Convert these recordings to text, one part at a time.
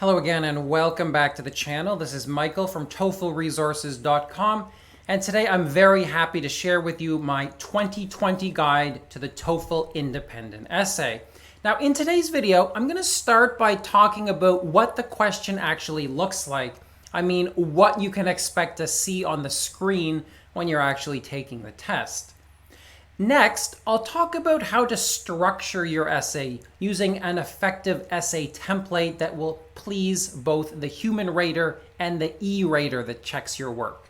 Hello again and welcome back to the channel. This is Michael from TOEFLresources.com, and today I'm very happy to share with you my 2020 guide to the TOEFL independent essay. Now in today's video, I'm going to start by talking about what the question actually looks like. I mean, what you can expect to see on the screen when you're actually taking the test. Next, I'll talk about how to structure your essay using an effective essay template that will please both the human rater and the e-rater that checks your work.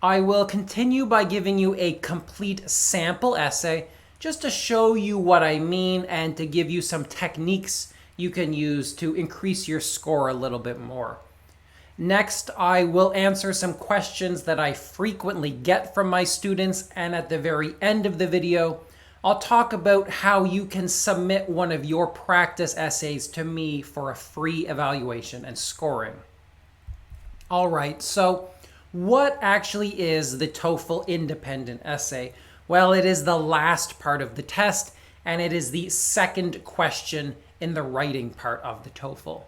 I will continue by giving you a complete sample essay just to show you what I mean and to give you some techniques you can use to increase your score a little bit more. Next, I will answer some questions that I frequently get from my students, and at the very end of the video, I'll talk about how you can submit one of your practice essays to me for a free evaluation and scoring. All right, so what actually is the TOEFL independent essay? Well, it is the last part of the test, and it is the second question in the writing part of the TOEFL.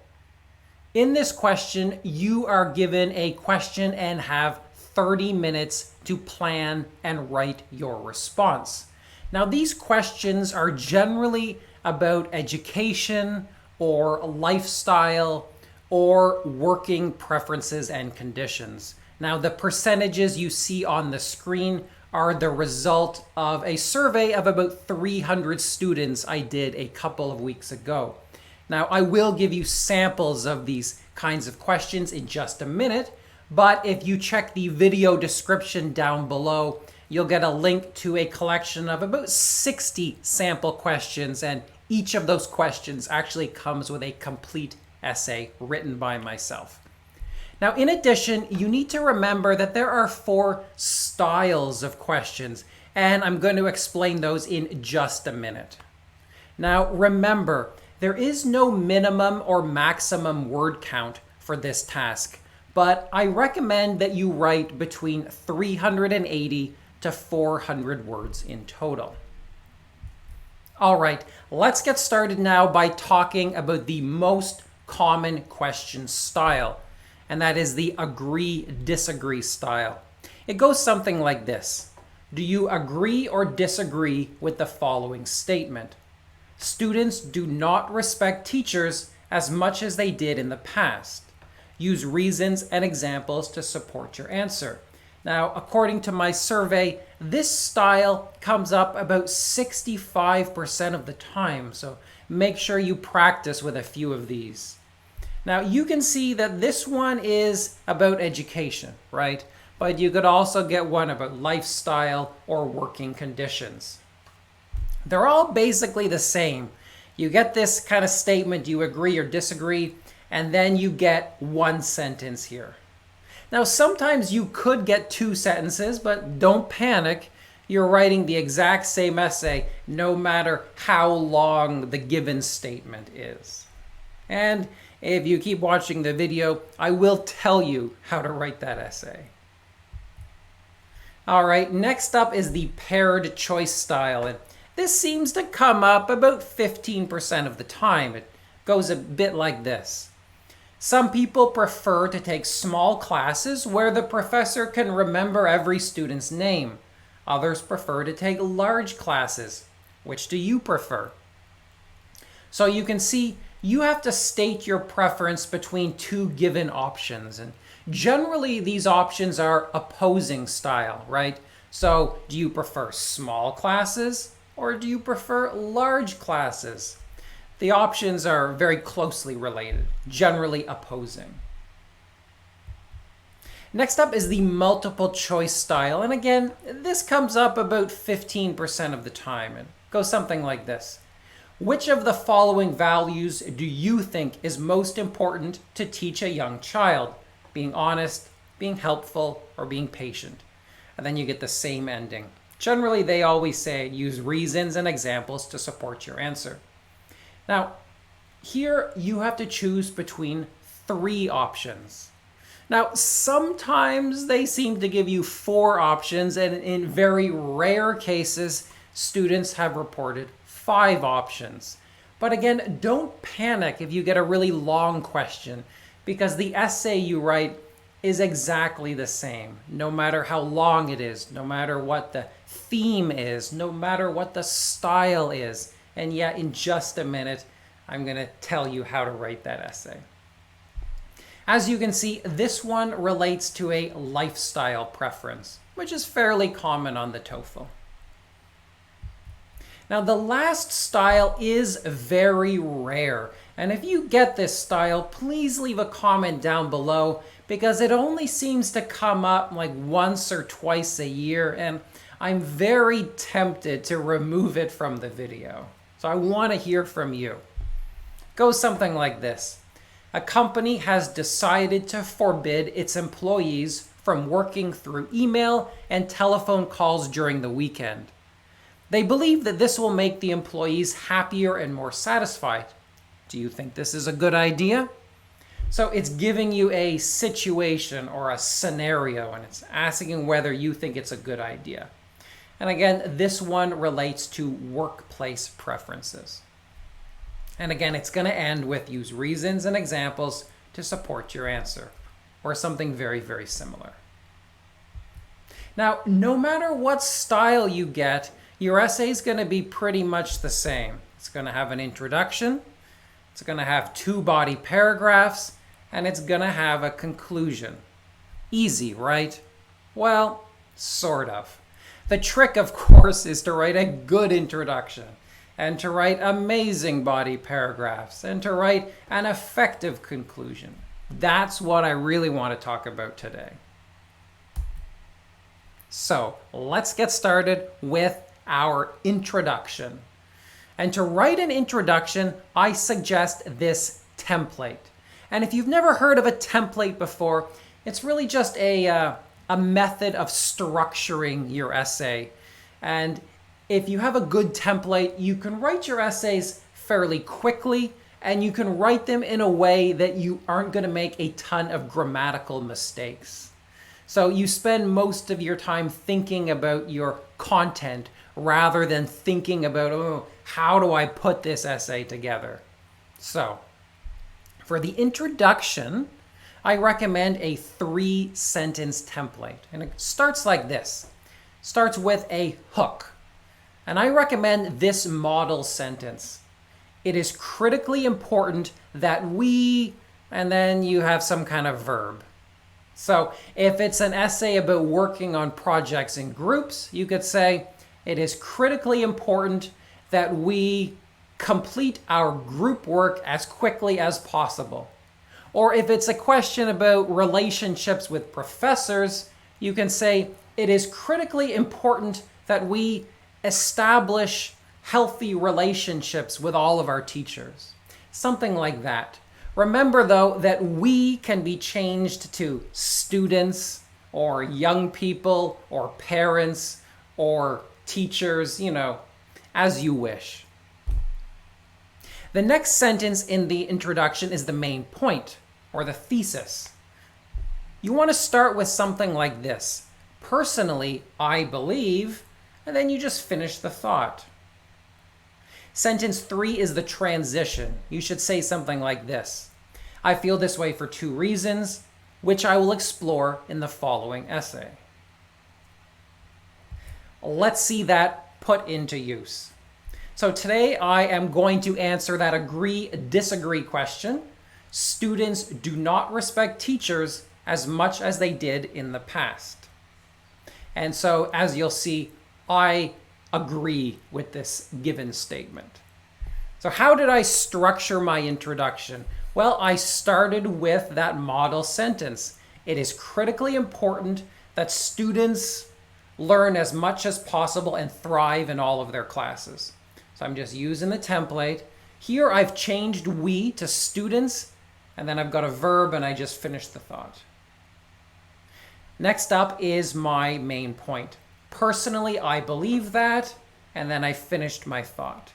In this question, you are given a question and have 30 minutes to plan and write your response. Now, these questions are generally about education or lifestyle or working preferences and conditions. Now, the percentages you see on the screen are the result of a survey of about 300 students I did a couple of weeks ago. Now, I will give you samples of these kinds of questions in just a minute, but if you check the video description down below, you'll get a link to a collection of about 60 sample questions, and each of those questions actually comes with a complete essay written by myself. Now, in addition, you need to remember that there are 4 styles of questions, and I'm going to explain those in just a minute. Now, remember, there is no minimum or maximum word count for this task, but I recommend that you write between 380 to 400 words in total. All right, let's get started now by talking about the most common question style, and that is the agree-disagree style. It goes something like this. Do you agree or disagree with the following statement? Students do not respect teachers as much as they did in the past. Use reasons and examples to support your answer. Now, according to my survey, this style comes up about 65% of the time, so make sure you practice with a few of these. Now, you can see that this one is about education, right? But you could also get one about lifestyle or working conditions. They're all basically the same. You get this kind of statement, you agree or disagree, and then you get one sentence here. Now, sometimes you could get 2 sentences, but don't panic. You're writing the exact same essay no matter how long the given statement is. And if you keep watching the video, I will tell you how to write that essay. All right, next up is the paired choice style. And this seems to come up about 15% of the time. It goes a bit like this. Some people prefer to take small classes where the professor can remember every student's name. Others prefer to take large classes. Which do you prefer? So you can see you have to state your preference between 2 given options. And generally, these options are opposing style, right? So do you prefer small classes? Or do you prefer large classes? The options are very closely related, generally opposing. Next up is the multiple choice style. And again, this comes up about 15% of the time. It goes something like this. Which of the following values do you think is most important to teach a young child? Being honest, being helpful, or being patient? And then you get the same ending. Generally, they always say use reasons and examples to support your answer. Now, here you have to choose between 3 options. Now, sometimes they seem to give you 4 options, and in very rare cases, students have reported 5 options. But again, don't panic if you get a really long question, because the essay you write is exactly the same, no matter how long it is, no matter what the theme is, no matter what the style is. And yet, in just a minute, I'm going to tell you how to write that essay. As you can see, this one relates to a lifestyle preference, which is fairly common on the TOEFL. Now, the last style is very rare. And if you get this style, please leave a comment down below, because it only seems to come up like once or twice a year, and I'm very tempted to remove it from the video. So I want to hear from you. It goes something like this. A company has decided to forbid its employees from working through email and telephone calls during the weekend. They believe that this will make the employees happier and more satisfied. Do you think this is a good idea? So it's giving you a situation or a scenario, and it's asking whether you think it's a good idea. And again, this one relates to workplace preferences. And again, it's going to end with use reasons and examples to support your answer, or something very, very similar. Now, no matter what style you get, your essay is going to be pretty much the same. It's going to have an introduction, it's going to have 2 body paragraphs, and it's going to have a conclusion. Easy, right? Well, sort of. The trick, of course, is to write a good introduction, and to write amazing body paragraphs, and to write an effective conclusion. That's what I really want to talk about today. So let's get started with our introduction. And to write an introduction, I suggest this template. And if you've never heard of a template before, it's really just a method of structuring your essay. And if you have a good template, you can write your essays fairly quickly, and you can write them in a way that you aren't going to make a ton of grammatical mistakes. So you spend most of your time thinking about your content rather than thinking about, oh, how do I put this essay together? So for the introduction, I recommend a 3-sentence template. And it starts like this. Starts with a hook. And I recommend this model sentence. It is critically important that we, and then you have some kind of verb. So if it's an essay about working on projects in groups, you could say, it is critically important that we complete our group work as quickly as possible. Or if it's a question about relationships with professors, you can say, it is critically important that we establish healthy relationships with all of our teachers. Something like that. Remember, though, that we can be changed to students or young people or parents or teachers, as you wish. The next sentence in the introduction is the main point, or the thesis. You want to start with something like this. Personally, I believe, and then you just finish the thought. Sentence 3 is the transition. You should say something like this. I feel this way for 2 reasons, which I will explore in the following essay. Let's see that put into use. So today I am going to answer that agree-disagree question. Students do not respect teachers as much as they did in the past. And so, as you'll see, I agree with this given statement. So how did I structure my introduction? Well, I started with that model sentence. It is critically important that students learn as much as possible and thrive in all of their classes. So I'm just using the template. Here I've changed we to students, and then I've got a verb, and I just finished the thought. Next up is my main point. Personally, I believe that, and then I finished my thought.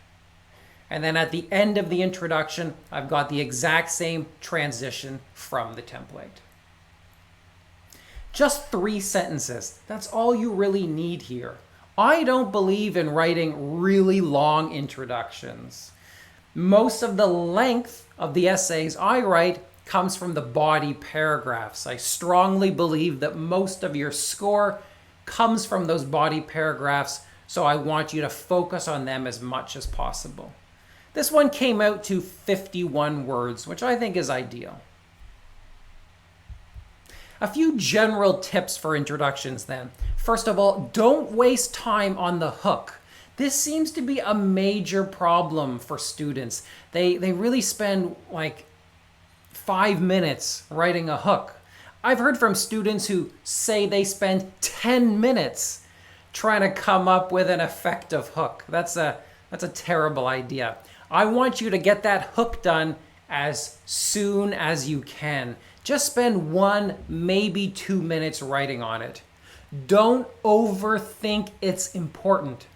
And then at the end of the introduction, I've got the exact same transition from the template. Just 3 sentences. That's all you really need here. I don't believe in writing really long introductions. Most of the length of the essays I write comes from the body paragraphs. I strongly believe that most of your score comes from those body paragraphs, so I want you to focus on them as much as possible. This one came out to 51 words, which I think is ideal. A few general tips for introductions then. First of all, don't waste time on the hook. This seems to be a major problem for students. They really spend like 5 minutes writing a hook. I've heard from students who say they spend 10 minutes trying to come up with an effective hook. That's a terrible idea. I want you to get that hook done as soon as you can. Just spend 1, maybe 2 minutes writing on it. Don't overthink it's important.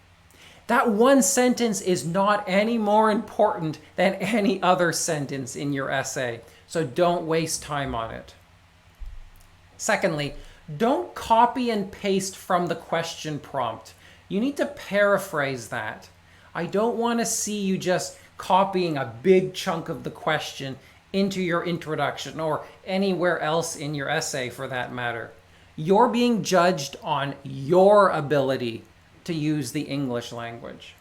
That one sentence is not any more important than any other sentence in your essay, so don't waste time on it. Secondly, don't copy and paste from the question prompt. You need to paraphrase that. I don't want to see you just copying a big chunk of the question into your introduction or anywhere else in your essay for that matter. You're being judged on your ability to use the English language,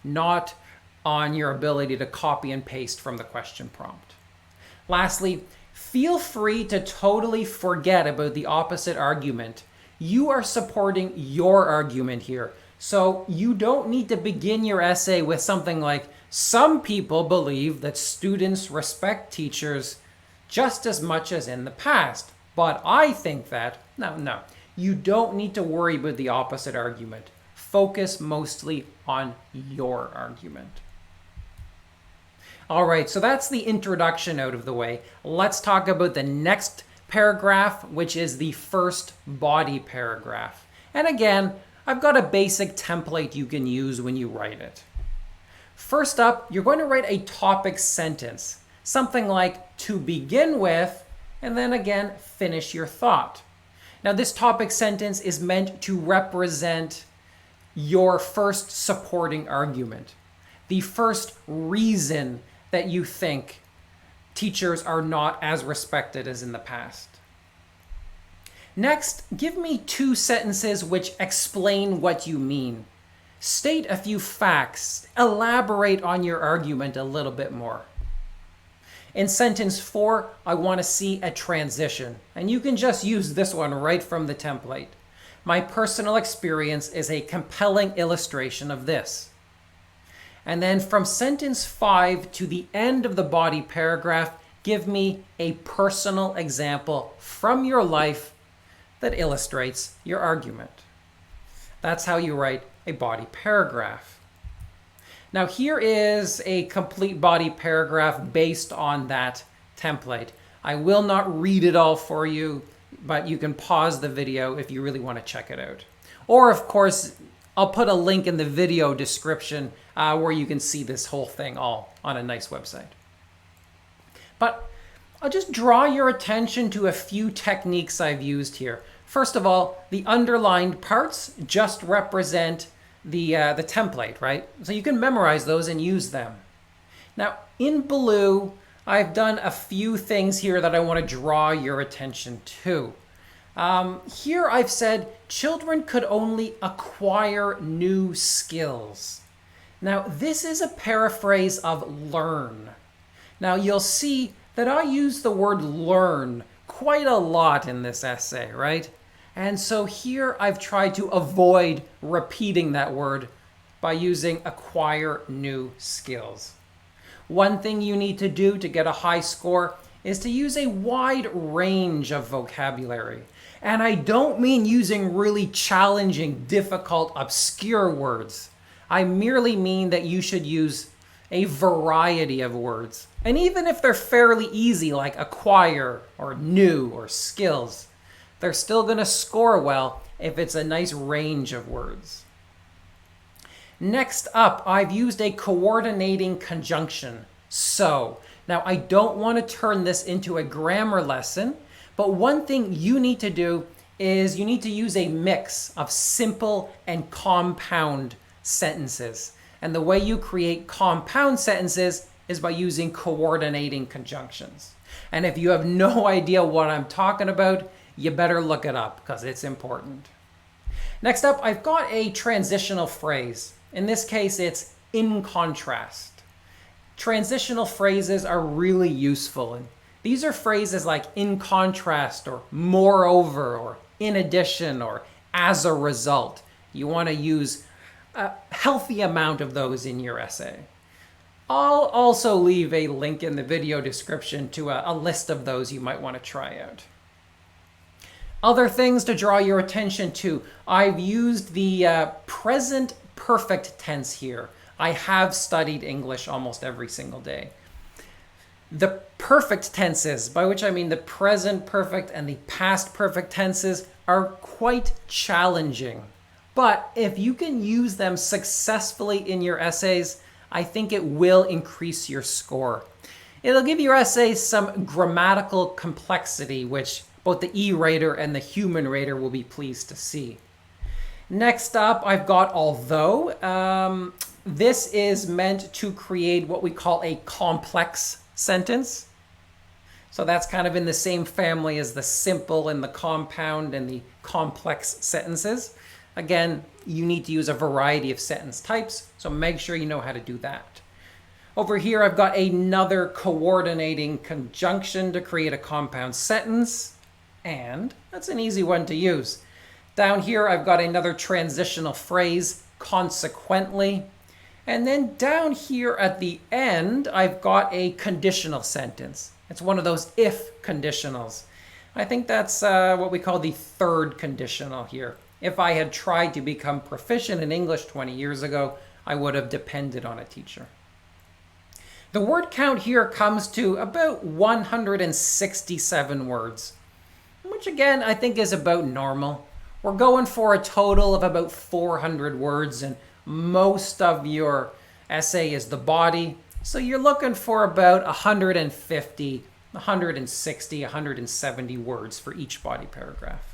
not on your ability to copy and paste from the question prompt. Lastly, feel free to totally forget about the opposite argument. You are supporting your argument here, so you don't need to begin your essay with something like, some people believe that students respect teachers just as much as in the past, but I think that, no. You don't need to worry about the opposite argument. Focus mostly on your argument. All right, so that's the introduction out of the way. Let's talk about the next paragraph, which is the first body paragraph. And again, I've got a basic template you can use when you write it. First up, you're going to write a topic sentence, something like to begin with, and then again, finish your thought. Now, this topic sentence is meant to represent your first supporting argument, the first reason that you think teachers are not as respected as in the past. Next, give me 2 sentences which explain what you mean. State a few facts, elaborate on your argument a little bit more. In sentence 4, I want to see a transition, and you can just use this one right from the template. My personal experience is a compelling illustration of this. And then from sentence 5 to the end of the body paragraph, give me a personal example from your life that illustrates your argument. That's how you write a body paragraph. Now here is a complete body paragraph based on that template. I will not read it all for you, but you can pause the video if you really want to check it out. Or of course, I'll put a link in the video description where you can see this whole thing all on a nice website. But I'll just draw your attention to a few techniques I've used here. First of all, the underlined parts just represent the template, right? So you can memorize those and use them. Now, in blue, I've done a few things here that I want to draw your attention to. Here I've said children could only acquire new skills. Now, this is a paraphrase of learn. Now, you'll see that I use the word learn quite a lot in this essay, right? And so here I've tried to avoid repeating that word by using acquire new skills. One thing you need to do to get a high score is to use a wide range of vocabulary. And I don't mean using really challenging, difficult, obscure words. I merely mean that you should use a variety of words. And even if they're fairly easy, like acquire or new or skills, they're still going to score well if it's a nice range of words. Next up, I've used a coordinating conjunction, so. Now, I don't want to turn this into a grammar lesson, but one thing you need to do is you need to use a mix of simple and compound sentences. And the way you create compound sentences is by using coordinating conjunctions. And if you have no idea what I'm talking about, you better look it up because it's important. Next up, I've got a transitional phrase. In this case, it's in contrast. Transitional phrases are really useful. And these are phrases like in contrast or moreover or in addition or as a result. You want to use a healthy amount of those in your essay. I'll also leave a link in the video description to a list of those you might want to try out. Other things to draw your attention to. I've used the present perfect tense here. I have studied English almost every single day. The perfect tenses, by which I mean the present perfect and the past perfect tenses, are quite challenging. But if you can use them successfully in your essays, I think it will increase your score. It'll give your essay some grammatical complexity, which both the E-rater and the human rater will be pleased to see. Next up, I've got although. This is meant to create what we call a complex sentence. So that's kind of in the same family as the simple and the compound and the complex sentences. Again, you need to use a variety of sentence types, so make sure you know how to do that. Over here, I've got another coordinating conjunction to create a compound sentence, and that's an easy one to use. Down here, I've got another transitional phrase, consequently. And then down here at the end, I've got a conditional sentence. It's one of those if conditionals. I think that's what we call the third conditional here. If I had tried to become proficient in English 20 years ago, I would have depended on a teacher. The word count here comes to about 167 words, which again, I think is about normal. We're going for a total of about 400 words, and most of your essay is the body. So you're looking for about 150, 160, 170 words for each body paragraph.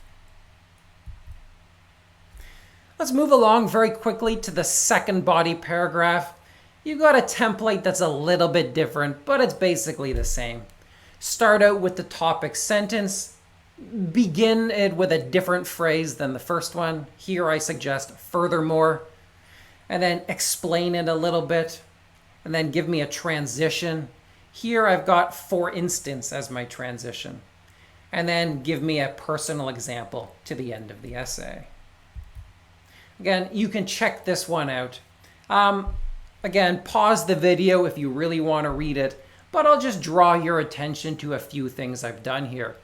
Let's move along very quickly to the second body paragraph. You've got a template that's a little bit different, but it's basically the same. Start out with the topic sentence. Begin it with a different phrase than the first one. Here I suggest furthermore. And then explain it a little bit. And then give me a transition. Here I've got for instance as my transition. And then give me a personal example to the end of the essay. Again, you can check this one out. Again, pause the video if you really want to read it, but I'll just draw your attention to a few things I've done here.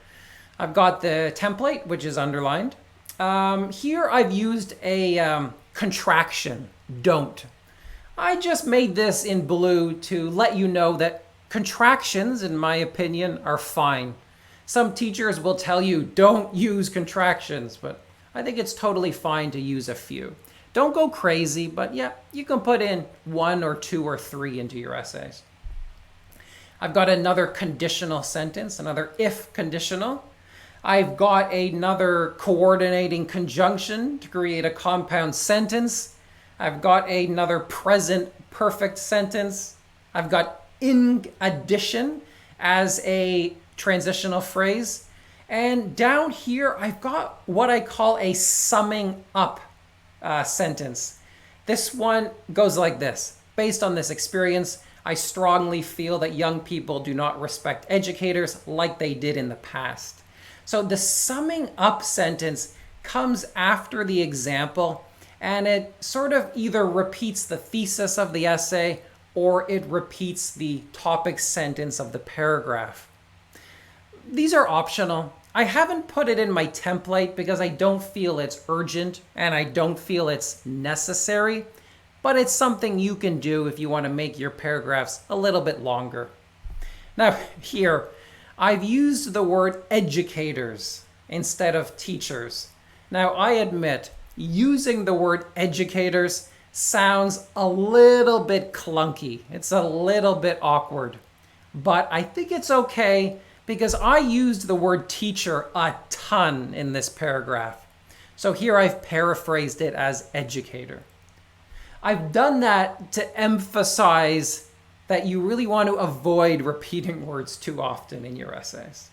I've got the template, which is underlined. Here I've used a contraction, don't. I just made this in blue to let you know that contractions, in my opinion, are fine. Some teachers will tell you don't use contractions, but I think it's totally fine to use a few. Don't go crazy, but yeah, you can put in 1 or 2 or 3 into your essays. I've got another conditional sentence, another if conditional. I've got another coordinating conjunction to create a compound sentence. I've got another present perfect sentence. I've got in addition as a transitional phrase. And down here, I've got what I call a summing up sentence. This one goes like this. Based on this experience, I strongly feel that young people do not respect educators like they did in the past. So the summing up sentence comes after the example, and it sort of either repeats the thesis of the essay or it repeats the topic sentence of the paragraph. These are optional. I haven't put it in my template because I don't feel it's urgent and I don't feel it's necessary, but it's something you can do if you want to make your paragraphs a little bit longer. Now here, I've used the word educators instead of teachers. Now I admit, using the word educators sounds a little bit clunky. It's a little bit awkward, but I think it's okay because I used the word teacher a ton in this paragraph. So here I've paraphrased it as educator. I've done that to emphasize that you really want to avoid repeating words too often in your essays.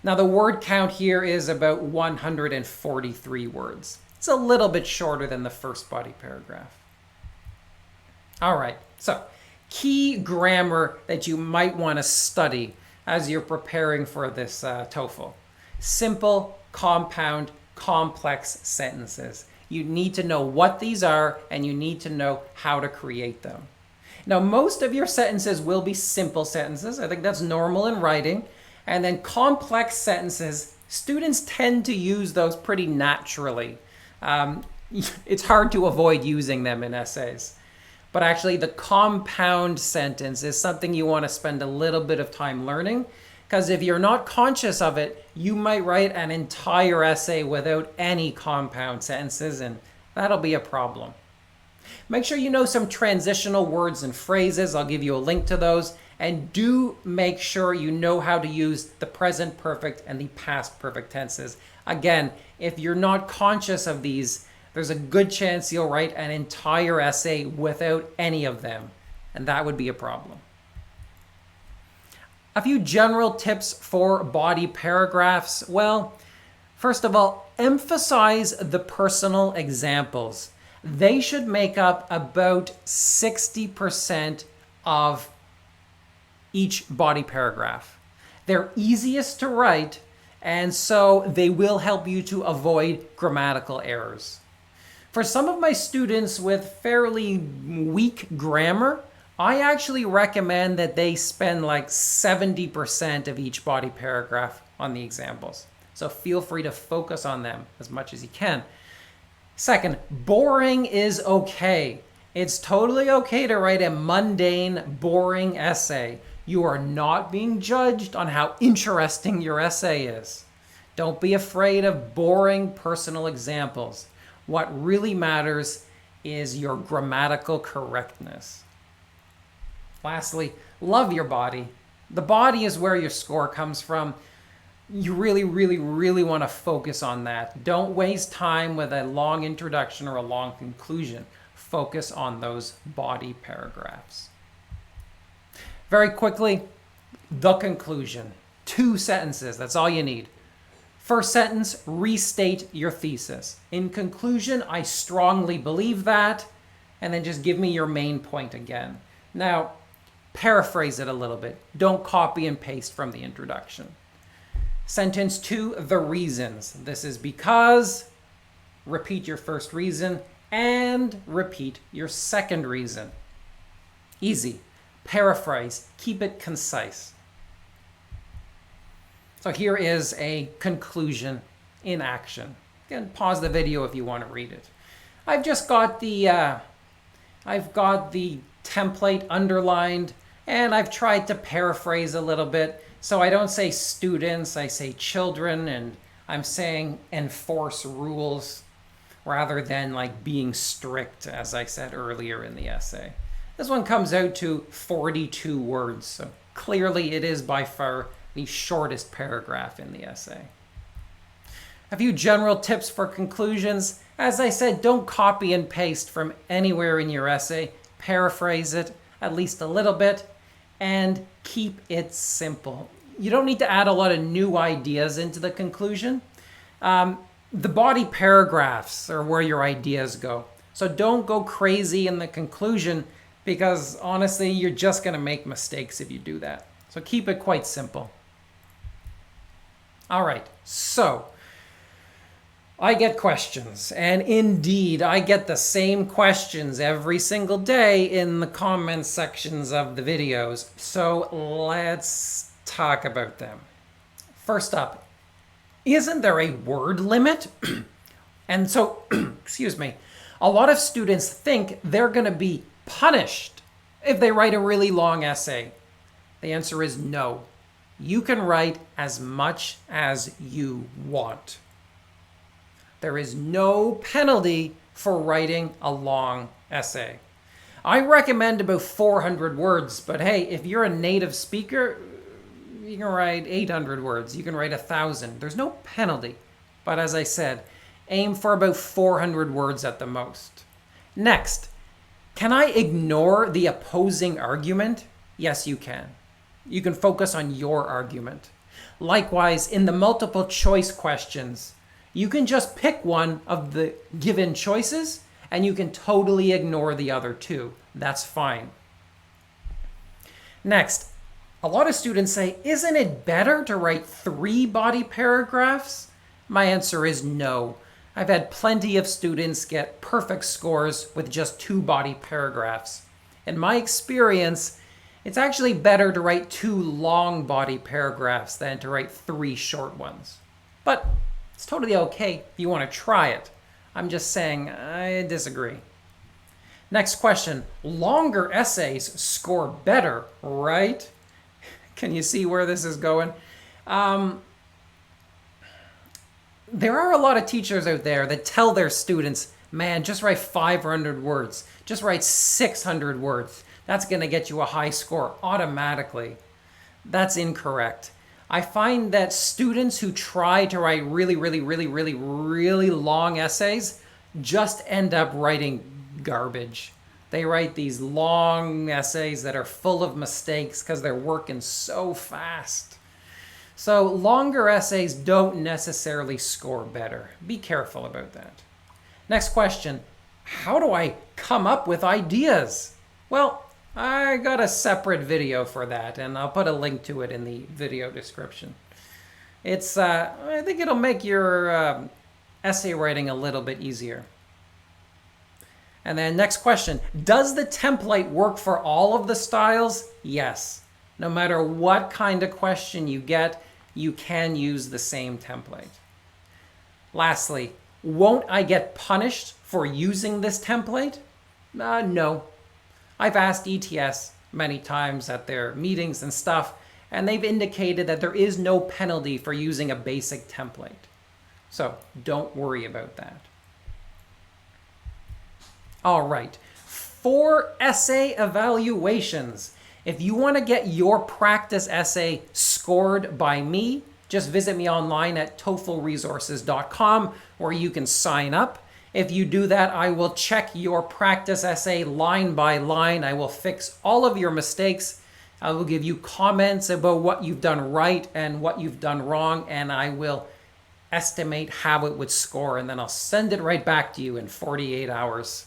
Now, the word count here is about 143 words. It's a little bit shorter than the first body paragraph. All right, so key grammar that you might want to study as you're preparing for this TOEFL. Simple, compound, complex sentences. You need to know what these are, and you need to know how to create them. Now, most of your sentences will be simple sentences. I think that's normal in writing. And then complex sentences, students tend to use those pretty naturally. It's hard to avoid using them in essays. But actually, the compound sentence is something you want to spend a little bit of time learning, because if you're not conscious of it, you might write an entire essay without any compound sentences, and that'll be a problem. Make sure you know some transitional words and phrases. I'll give you a link to those. And do make sure you know how to use the present perfect and the past perfect tenses. Again, if you're not conscious of these, there's a good chance you'll write an entire essay without any of them, and that would be a problem. A few general tips for body paragraphs. Well, first of all, emphasize the personal examples. They should make up about 60% of each body paragraph. They're easiest to write, and so they will help you to avoid grammatical errors. For some of my students with fairly weak grammar, I actually recommend that they spend like 70% of each body paragraph on the examples. So feel free to focus on them as much as you can. Second, boring is okay. It's totally okay to write a mundane, boring essay. You are not being judged on how interesting your essay is. Don't be afraid of boring personal examples. What really matters is your grammatical correctness. Lastly, love your body. The body is where your score comes from. You really, really, really want to focus on that. Don't waste time with a long introduction or a long conclusion. Focus on those body paragraphs. Very quickly, the conclusion. 2 sentences, that's all you need. First sentence, restate your thesis. In conclusion, I strongly believe that, and then just give me your main point again. Now, paraphrase it a little bit. Don't copy and paste from the introduction. Sentence 2, the reasons. This is because, repeat your first reason, and repeat your second reason. Easy. Paraphrase. Keep it concise. So here is a conclusion in action. Again, pause the video if you want to read it. I've just got the template underlined, and I've tried to paraphrase a little bit. So I don't say students, I say children, and I'm saying enforce rules rather than like being strict, as I said earlier in the essay. This one comes out to 42 words, so clearly it is by far the shortest paragraph in the essay. A few general tips for conclusions. As I said, don't copy and paste from anywhere in your essay. Paraphrase it at least a little bit, and keep it simple. You don't need to add a lot of new ideas into the conclusion. The body paragraphs are where your ideas go. So don't go crazy in the conclusion, because honestly, you're just going to make mistakes if you do that. So keep it quite simple. All right, so I get questions, and indeed, I get the same questions every single day in the comment sections of the videos. So let's talk about them. First up, isn't there a word limit? And so, excuse me, a lot of students think they're going to be punished if they write a really long essay. The answer is no. You can write as much as you want. There is no penalty for writing a long essay. I recommend about 400 words, but hey, if you're a native speaker, you can write 800 words. You can write 1,000. There's no penalty. But as I said, aim for about 400 words at the most. Next, Can I ignore the opposing argument? Yes, you can. You can focus on your argument. Likewise, in the multiple choice questions, you can just pick one of the given choices and you can totally ignore the other two. That's fine. Next, a lot of students say, isn't it better to write 3 body paragraphs? My answer is no. I've had plenty of students get perfect scores with just 2 body paragraphs. In my experience, it's actually better to write 2 long body paragraphs than to write 3 short ones. But it's totally okay if you want to try it. I'm just saying I disagree. Next question. Longer essays score better, right? Can you see where this is going? There are a lot of teachers out there that tell their students, man, just write 500 words. Just write 600 words. That's going to get you a high score automatically. That's incorrect. I find that students who try to write really long essays just end up writing garbage. They write these long essays that are full of mistakes because they're working so fast. So longer essays don't necessarily score better. Be careful about that. Next question. How do I come up with ideas? Well, I got a separate video for that, and I'll put a link to it in the video description. It's, I think it'll make your essay writing a little bit easier. And then next question, does the template work for all of the styles? Yes. No matter what kind of question you get, you can use the same template. Lastly, won't I get punished for using this template? No. I've asked ETS many times at their meetings and stuff, and they've indicated that there is no penalty for using a basic template. So don't worry about that. All right, for essay evaluations. If you want to get your practice essay scored by me, just visit me online at TOEFLresources.com where you can sign up. If you do that, I will check your practice essay line by line. I will fix all of your mistakes. I will give you comments about what you've done right and what you've done wrong, and I will estimate how it would score, and then I'll send it right back to you in 48 hours.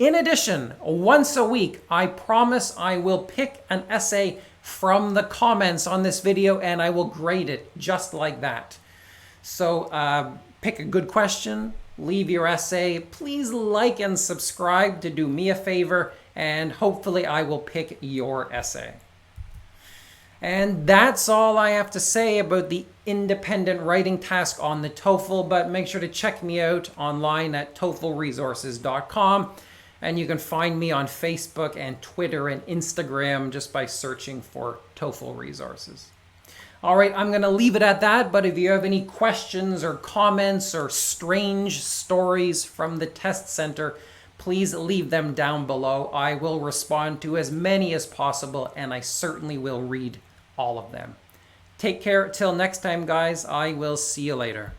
In addition, once a week, I promise I will pick an essay from the comments on this video and I will grade it just like that. So pick a good question, leave your essay. Please like and subscribe to do me a favor, and hopefully I will pick your essay. And that's all I have to say about the independent writing task on the TOEFL, but make sure to check me out online at TOEFLresources.com. And you can find me on Facebook and Twitter and Instagram just by searching for TOEFL Resources. All right, I'm going to leave it at that, but if you have any questions or comments or strange stories from the test center, please leave them down below. I will respond to as many as possible, and I certainly will read all of them. Take care till next time, guys. I will see you later.